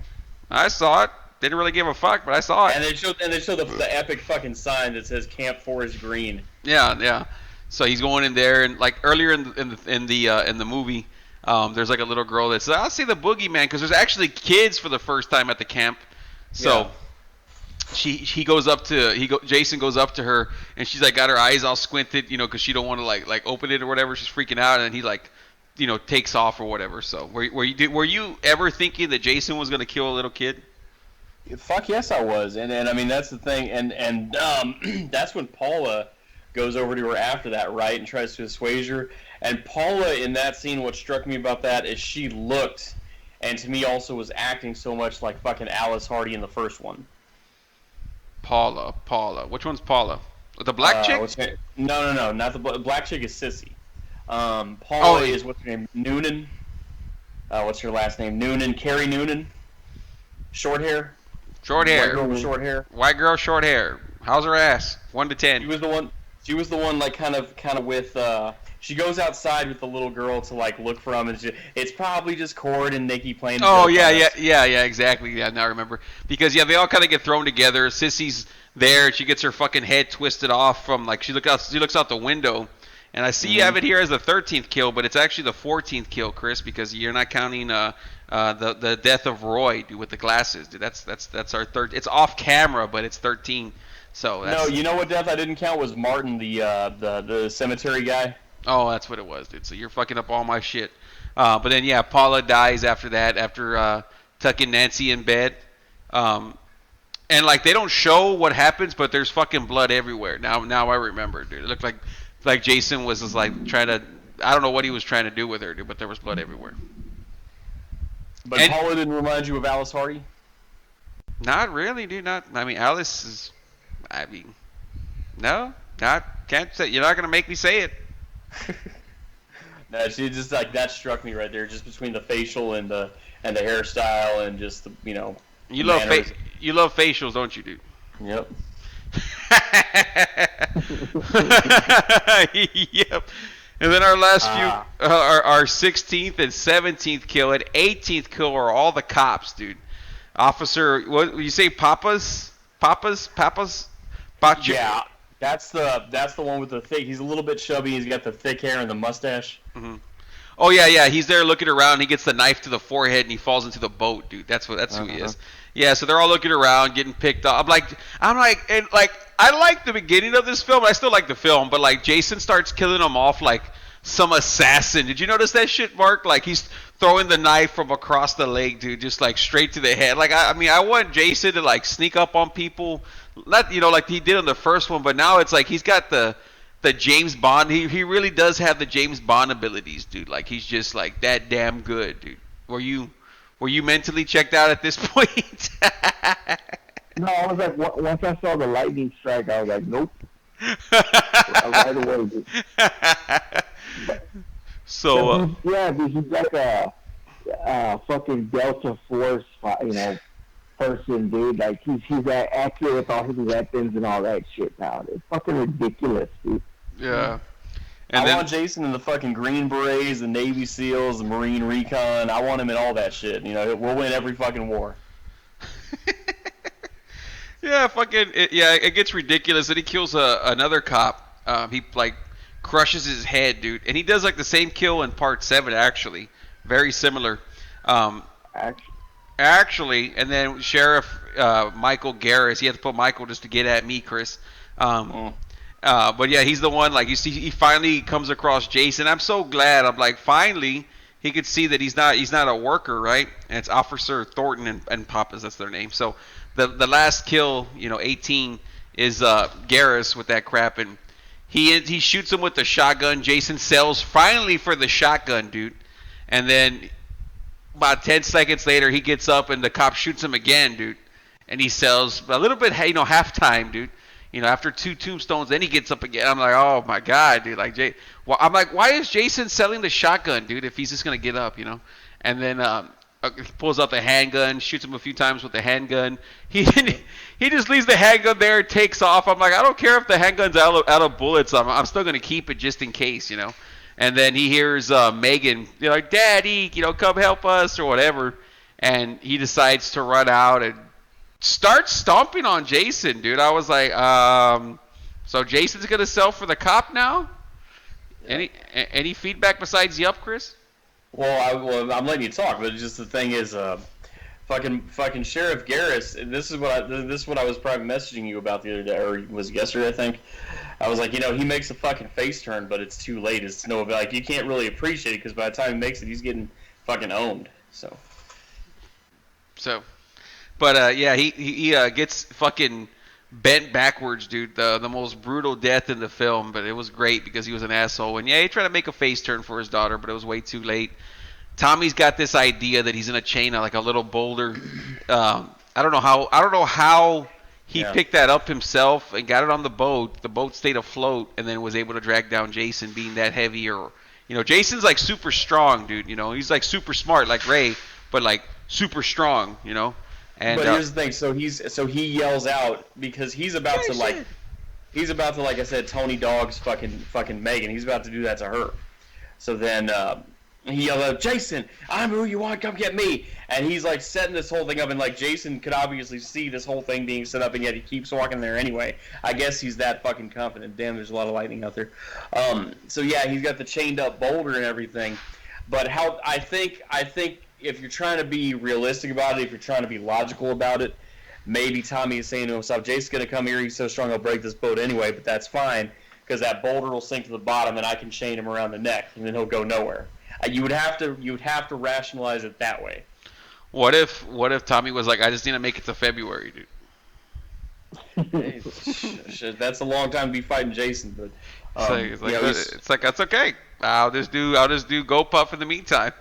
A: Didn't really give a fuck, but I saw it.
C: And they showed the epic fucking sign that says Camp Forest Green.
A: Yeah. So he's going in there, and like earlier in the movie, there's like a little girl that says, "I'll see the boogeyman," because there's actually kids for the first time at the camp. So Jason goes up to her, and she's like got her eyes all squinted, because she don't want to like open it or whatever. She's freaking out, and he like, takes off or whatever. So were you ever thinking that Jason was gonna kill a little kid?
C: Fuck yes, I was, and I mean that's the thing, and that's when Paula goes over to her after that, right, and tries to assuage her. And Paula, in that scene, what struck me about that is she looked, and to me also was acting so much like fucking Alice Hardy in the first one.
A: Paula. Which one's Paula? The black chick?
C: No, not the black chick is Sissy. Paula is, what's her name? Noonan. What's her last name? Noonan. Carrie Noonan. Short hair.
A: Short hair.
C: White girl with short hair.
A: White girl, short hair. How's her ass? 1 to 10.
C: She was the one, like, kind of with. She goes outside with the little girl to like look for him, and it's probably just Cord and Nikki playing.
A: Oh yeah, exactly. Yeah, now I remember because they all kind of get thrown together. Sissy's there. She gets her fucking head twisted off from like she looks out the window. And I see you have it here as the 13th kill, but it's actually the 14th kill, Chris, because you're not counting the death of Roy, dude, with the glasses. Dude, that's our third. It's off camera, but it's 13. So that's...
C: No, you know what death I didn't count was Martin, the cemetery guy.
A: Oh, that's what it was, dude. So you're fucking up all my shit. But then yeah, Paula dies after that, after tucking Nancy in bed. And like they don't show what happens, but there's fucking blood everywhere. Now I remember, dude. It looked like Jason was just like trying to, I don't know what he was trying to do with her, dude, but there was blood everywhere.
C: But Paula didn't remind you of Alice Hardy?
A: Not really, dude. Alice is, no, can't say. You're not gonna make me say it.
C: No, she just like that struck me right there, just between the facial and the hairstyle and just the
A: You love facials, don't you, dude?
C: Yep.
A: Yep. And then our last few, our 16th and 17th kill and 18th kill are all the cops, dude. Officer, what you say, Papas?
C: Yeah, that's the one with the thick. He's a little bit chubby. He's got the thick hair and the mustache.
A: Mm-hmm. Oh yeah. He's there looking around. He gets the knife to the forehead and he falls into the boat, dude. That's who he is. Yeah, so they're all looking around, getting picked up. I like the beginning of this film. I still like the film, but like Jason starts killing them off like some assassin. Did you notice that shit, Mark? Like he's throwing the knife from across the leg, dude, just like straight to the head. Like I want Jason to like sneak up on people, not like he did on the first one, but now it's like he's got the James Bond. He really does have the James Bond abilities, dude. Like he's just like that damn good, dude. Were you mentally checked out at this point?
B: No, I was like, once I saw the lightning strike, I was like, nope. Right away. Dude.
A: So
B: he's like a fucking Delta Force, person, dude. Like he's that accurate with all his weapons and all that shit now. It's fucking ridiculous, dude.
A: Yeah.
C: And I want Jason in the fucking Green Berets, the Navy SEALs, the Marine Recon. I want him in all that shit. We'll win every fucking war.
A: Yeah, it gets ridiculous. And he kills another cop. He like crushes his head, dude. And he does like the same kill in part 7, actually. Very similar. Actually, and then Sheriff Michael Garris. He had to put Michael just to get at me, Chris. But yeah, he's the one, like, you see, he finally comes across Jason. I'm so glad. I'm like, finally, he could see that he's not a worker, right? And it's Officer Thornton and Papas, that's their name. So the last kill, 18, is Garris with that crap, and he shoots him with the shotgun. Jason sells finally for the shotgun, dude. And then about 10 seconds later, he gets up and the cop shoots him again, dude. And he sells a little bit, half time, dude. After 2 tombstones, then he gets up again. I'm like, oh my god, dude. Like, I'm like, why is Jason selling the shotgun, dude? If he's just gonna get up, And then he pulls out the handgun, shoots him a few times with the handgun. He just leaves the handgun there, takes off. I'm like, I don't care if the handgun's out of bullets. I'm still gonna keep it just in case, And then he hears Megan, like, Daddy, come help us or whatever. And he decides to run out and start stomping on Jason, dude. I was like, so Jason's gonna sell for the cop now? Yeah. Any feedback besides yup, Chris?
C: Well, I'm letting you talk, but just the thing is, fucking Sheriff Garris. This is what I was probably messaging you about the other day, or was it yesterday? I think I was like, he makes a fucking face turn, but it's too late. It's like you can't really appreciate it because by the time he makes it, he's getting fucking owned. So.
A: But yeah, he gets fucking bent backwards, dude. The most brutal death in the film, but it was great because he was an asshole. And yeah, he tried to make a face turn for his daughter, but it was way too late. Tommy's got this idea that he's gonna chain like a little boulder. I don't know how he picked that up himself and got it on the boat. The boat stayed afloat and then was able to drag down Jason, being that heavy. Or Jason's like super strong, dude. He's like super smart, like Ray, but like super strong. And
C: but here's the thing. So he yells out because he's about to like I said, Tony Dogg's fucking Megan. He's about to do that to her. So then he yelled out, "Jason, I'm who you want. Come get me!" And he's like setting this whole thing up, and like Jason could obviously see this whole thing being set up, and yet he keeps walking there anyway. I guess he's that fucking confident. Damn, there's a lot of lightning out there. So yeah, he's got the chained up boulder and everything. But I think if you're trying to be realistic about it, if you're trying to be logical about it, maybe Tommy is saying to himself, "Jason's gonna come here. He's so strong, he'll break this boat anyway." But that's fine because that boulder will sink to the bottom, and I can chain him around the neck, and then he'll go nowhere. You would have to rationalize it that way.
A: What if Tommy was like, "I just need to make it to February, dude."
C: That's a long time to be fighting Jason, but
A: it's like that's okay. I'll just do Go Puff in the meantime.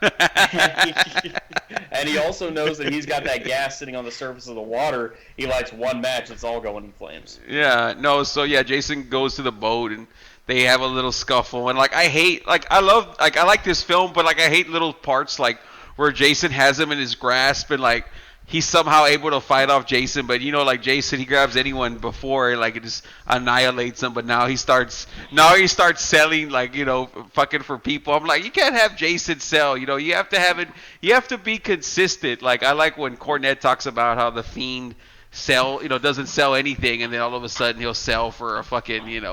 C: And he also knows that he's got that gas sitting on the surface of the water. He lights one match, it's all going in flames.
A: Yeah, no, so yeah, Jason goes to the boat and they have a little scuffle, and I like this film, but like I hate little parts like where Jason has him in his grasp and like he's somehow able to fight off Jason, but like Jason, he grabs anyone before, like it just annihilates them. But now he starts selling, like fucking for people. I'm like, you can't have Jason sell. You have to have it. You have to be consistent. Like I like when Cornette talks about how the Fiend doesn't sell anything, and then all of a sudden he'll sell for a fucking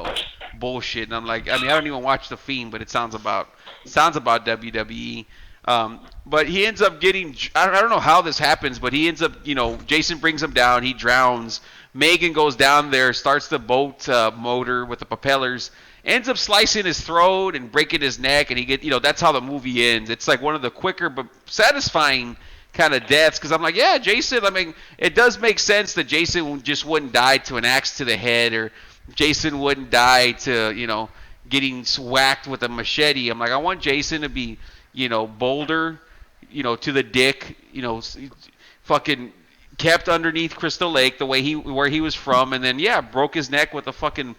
A: bullshit. And I'm like, I don't even watch the Fiend, but it sounds about WWE. But he ends up getting, I don't know how this happens, but he ends up, Jason brings him down, he drowns. Megan goes down there, starts the boat motor with the propellers, ends up slicing his throat and breaking his neck, and that's how the movie ends. It's like one of the quicker but satisfying kind of deaths, because I'm like, yeah, Jason, it does make sense that Jason just wouldn't die to an axe to the head, or Jason wouldn't die to, getting whacked with a machete. I'm like, I want Jason to be, Boulder, to the dick, fucking kept underneath Crystal Lake where he was from, and then broke his neck with a fucking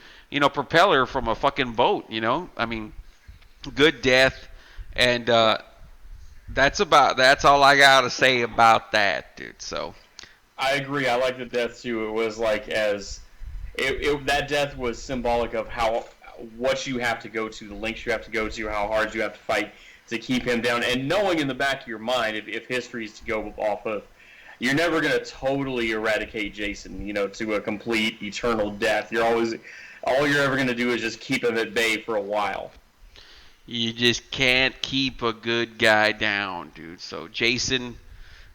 A: propeller from a fucking boat. Good death, and that's all I gotta say about that, dude. So
C: I agree. I like the death too. It was like that death was symbolic of what you have to go to, the lengths you have to go to, how hard you have to fight to keep him down, and knowing in the back of your mind, if history is to go off of, you're never going to totally eradicate Jason, to a complete eternal death. All you're ever going to do is just keep him at bay for a while.
A: You just can't keep a good guy down, dude. So Jason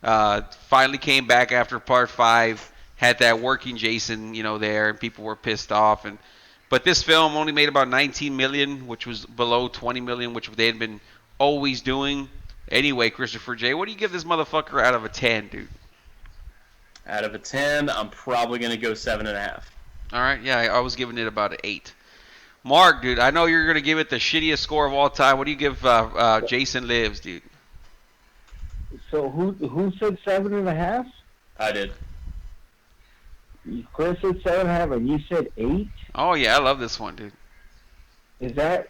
A: finally came back after part 5, had that working Jason, there, and people were pissed off. But this film only made about 19 million, which was below 20 million, which they had been always doing. Anyway, Christopher J., what do you give this motherfucker out of a 10, dude?
C: Out of a 10, I'm probably going to go 7.5.
A: All right, yeah, I was giving it about an 8. Mark, dude, I know you're going to give it the shittiest score of all time. What do you give Jason Lives, dude?
B: So who said 7.5?
C: I did.
B: Chris said 7.5, and you said 8?
A: Oh, yeah, I love this one, dude.
B: Is that,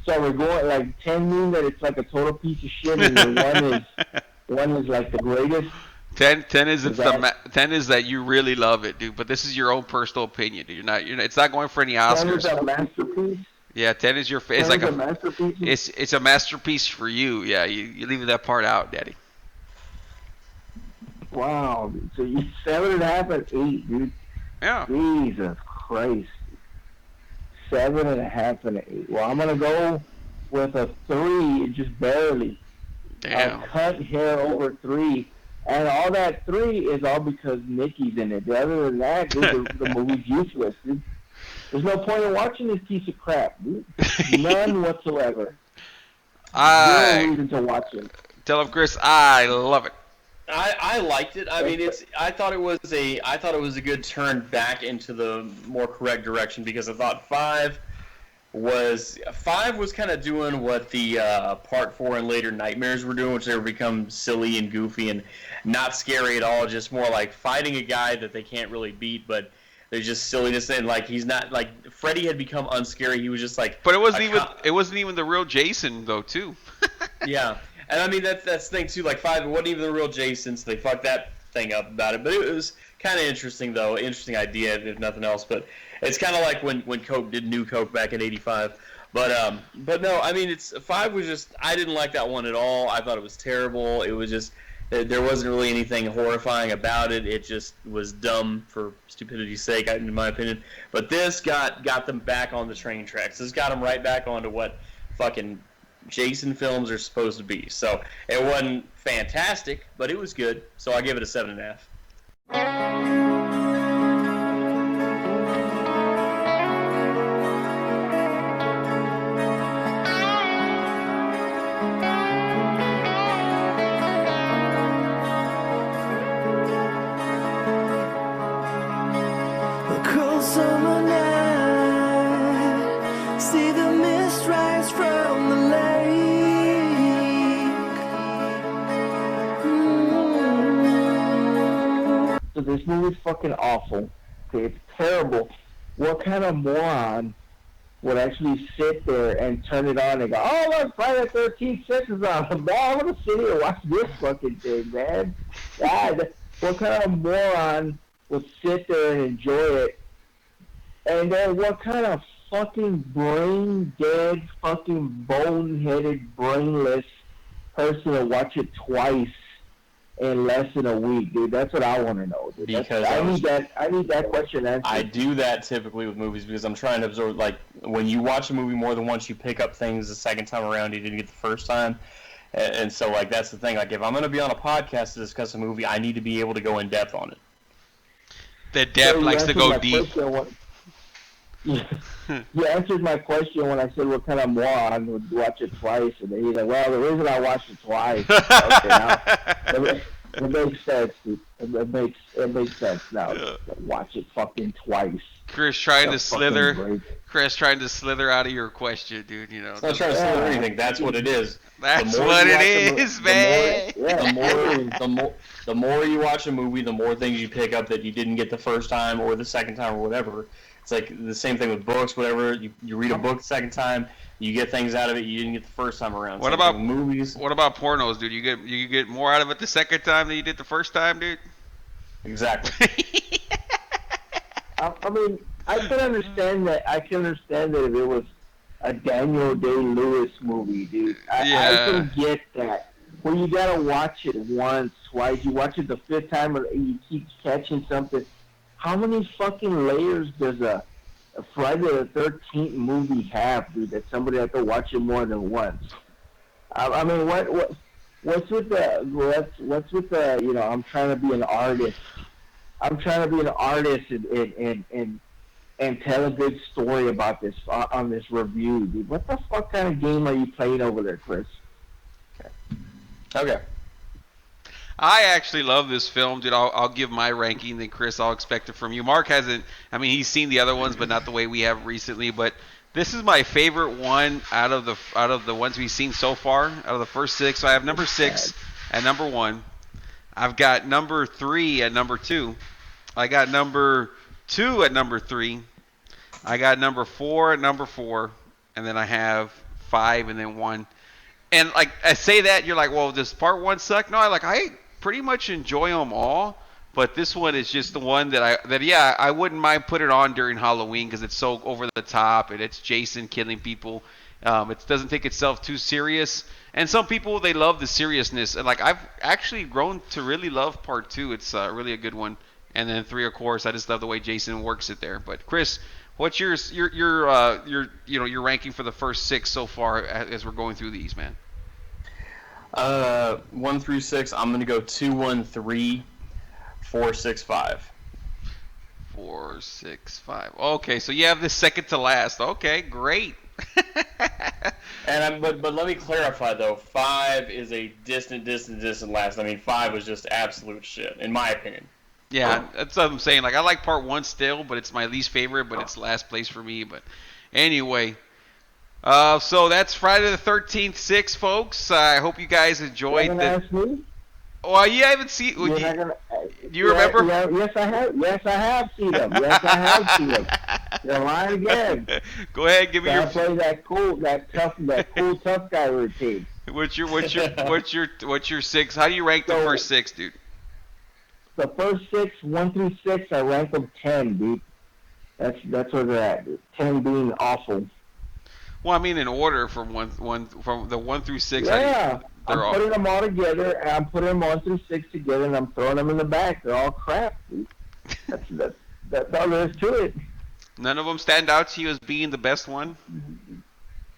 B: so we're going, like, 10 mean that it's like a total piece of shit, and then one is like the greatest?
A: 10 is that you really love it, dude. But this is your own personal opinion, dude. It's not going for any Oscars. 10
B: is a masterpiece?
A: Yeah, 10 is your, it's like
B: a masterpiece?
A: It's a masterpiece for you. Yeah, you leave that part out, Daddy.
B: Wow, so you 7.5 and 8, dude.
A: Yeah.
B: Jesus Christ. 7.5 and 8. Well, I'm gonna go with a 3, just barely.
A: Damn.
B: I cut hair over 3, and all that 3 is all because Nikki's in it. Other than that, dude, the movie's useless, dude. There's no point in watching this piece of crap, dude. None whatsoever. No reason to watch it.
A: Tell him, Chris, I love it.
C: I liked it. I mean, I thought it was a good turn back into the more correct direction because I thought five was kind of doing what the part 4 and later Nightmares were doing, which they were become silly and goofy and not scary at all, just more like fighting a guy that they can't really beat, but there's just silliness and like he's not like Freddy had become unscary. He was just like.
A: But it wasn't even the real Jason though, too.
C: Yeah, and I mean that's the thing too. Like 5, it wasn't even the real Jason, so they fucked that thing up about it. But it was kind of interesting though, interesting idea if nothing else. But it's kind of like when Cooke did New Cooke back in '85. But no, I mean 5 was just I didn't like that one at all. I thought it was terrible. It was just there wasn't really anything horrifying about it. It just was dumb for stupidity's sake, in my opinion. But this got them back on the train tracks. This got them right back onto what fucking Jason films are supposed to be. So it wasn't fantastic, but it was good. So I give it a 7.5.
D: Cruel summer night, see the mist rise from the lake.
B: So this movie's fucking awful. Okay, it's terrible. What kind of moron would actually sit there and turn it on and go, oh, look, Friday the 13th 6 is on. I'm going to sit here and watch this fucking thing, man. God, what kind of moron would sit there and enjoy it? And then what kind of fucking brain-dead, fucking bone-headed, brainless person would watch it twice in less than a week, dude? That's what I want to know, dude.
C: Because
B: I need that question answered.
C: I do that typically with movies because I'm trying to absorb, like, when you watch a movie more than once, you pick up things the second time around you didn't get the first time. And so, like, that's the thing. Like, if I'm going to be on a podcast to discuss a movie, I need to be able to go in depth on it.
A: The depth likes to go deep.
B: You answered my question when I said what kind of moron would watch it twice, and then he's like, well, the reason I watched it twice. Okay, now, it makes sense, dude. It makes sense now. Watch it fucking twice.
A: Chris trying to slither out of your question, dude. You know,
C: it's not trying to slither anything. That's what it is.
A: That's what it is, man.
C: The more you watch a movie, the more things you pick up that you didn't get the first time or the second time or whatever. It's like the same thing with books, whatever. You read a book the second time, you get things out of it you didn't get the first time around.
A: What about
C: movies?
A: What about pornos, dude? You get more out of it the second time than you did the first time, dude?
C: Exactly.
B: I mean, I can understand that. I can understand that if it was a Daniel Day-Lewis movie, dude. I can get that. Well, you gotta watch it once, twice. You watch it the fifth time, or you keep catching something. How many fucking layers does a Friday the 13th movie have, dude? That somebody has to watch it more than once. I mean, what's with the you know? I'm trying to be an artist. I'm trying to be an artist and tell a good story about this on this review, dude. What the fuck kind of game are you playing over there, Chris?
C: Okay.
A: I actually love this film, dude. I'll give my ranking, then Chris, I'll expect it from you. Mark hasn't. I mean, he's seen the other ones, but not the way we have recently. But this is my favorite one out of the ones we've seen so far, out of the first 6. So I have number 6 at number 1. I've got number 3 at number 2. I got number 2 at number 3. I got number 4 at number 4, and then I have 5 and then 1. And like I say that, you're like, well, does part 1 suck? No, I pretty much enjoy them all, but this one is just the one that I wouldn't mind put it on during Halloween because it's so over the top and it's Jason killing people. It doesn't take itself too serious, and some people they love the seriousness. And like I've actually grown to really love part 2. It's really a good one. And then 3, of course, I just love the way Jason works it there. But Chris, what's your ranking for the first 6 so far as we're going through these, man?
C: 1 through 6, I'm gonna go 2, 1, 3, 4, 6, 5.
A: 4, 6, 5. Okay, so you have this second to last. Okay, great.
C: But let me clarify though. 5 is a distant last. I mean, 5 was just absolute shit, in my opinion.
A: Yeah, that's what I'm saying. Like, I like part 1 still, but it's my least favorite. But it's last place for me. But anyway, so that's Friday the 13th 6, folks. I hope you guys enjoyed
B: the.
A: Oh, you haven't seen. Do you remember?
B: Yes, I have. Yes, I have seen them. Yes, I have seen them. You're lying again.
A: Go ahead, give me your.
B: I play that cool tough guy routine.
A: What's your 6? How do you rank the first 6, dude?
B: The first 6, 1 through 6, I rank them 10, dude. That's where they're at. 10 being awful.
A: Well, I mean in order from the 1 through 6.
B: Yeah. I'm putting them all together, and I'm putting them 1 through 6 together, and I'm throwing them in the back. They're all crap, dude. That's all there is to it.
A: None of them stand out to you as being the best one?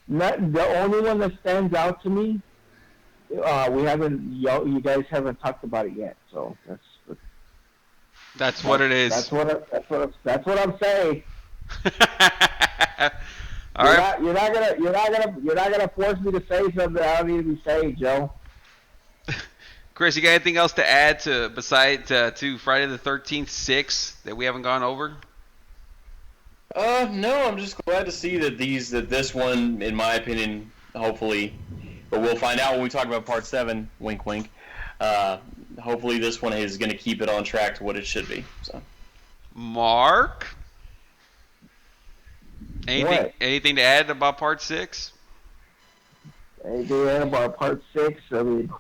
B: The only one that stands out to me, you guys haven't talked about it yet, so
A: that's what it is.
B: That's what I'm saying.
A: All right.
B: You're not gonna force me to say something I don't need to be saying, Joe.
A: Chris, you got anything else to add to Friday the 13th 6 that we haven't gone over?
C: No, I'm just glad to see that this one, in my opinion, hopefully, but we'll find out when we talk about part 7. Wink, wink. Hopefully, this one is going to keep it on track to what it should be. So,
A: Mark. Anything to add about part 6?
B: Anything to add about part 6? I mean,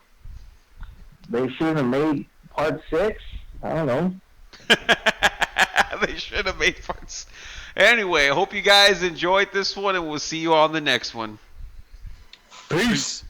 B: they should have made part 6. I don't know.
A: They should have made parts. Anyway, I hope you guys enjoyed this one, and we'll see you on the next one.
C: Peace.